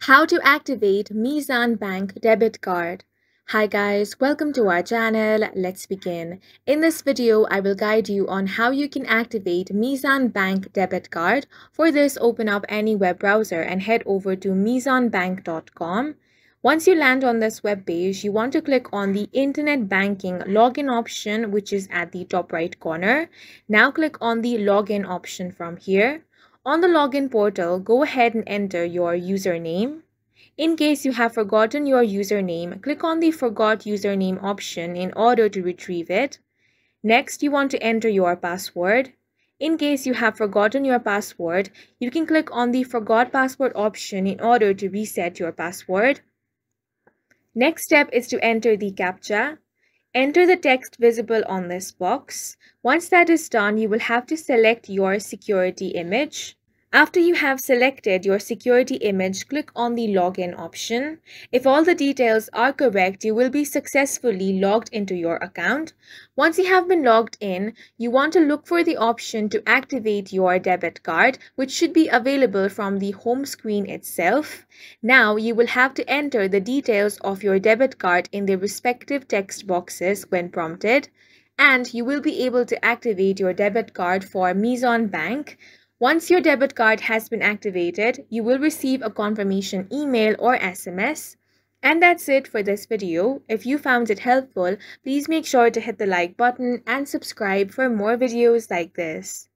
How to activate Meezan Bank debit card. Hi guys, welcome to our channel. Let's begin. In this video, I will guide you on how you can activate Meezan Bank debit card. For this, open up any web browser and head over to meezanbank.com. Once you land on this web page, you want to click on the internet banking login option, which is at the top right corner. Now click on the login option from here. On the login portal, go ahead and enter your username. In case you have forgotten your username, click on the Forgot Username option in order to retrieve it. Next, you want to enter your password. In case you have forgotten your password, you can click on the Forgot Password option in order to reset your password. Next step is to enter the CAPTCHA. Enter the text visible on this box. Once that is done, you will have to select your security image. After you have selected your security image, click on the login option. If all the details are correct, you will be successfully logged into your account. Once you have been logged in, you want to look for the option to activate your debit card, which should be available from the home screen itself. Now you will have to enter the details of your debit card in the respective text boxes when prompted, and you will be able to activate your debit card for Meezan Bank. Once your debit card has been activated, you will receive a confirmation email or SMS. And that's it for this video. If you found it helpful, please make sure to hit the like button and subscribe for more videos like this.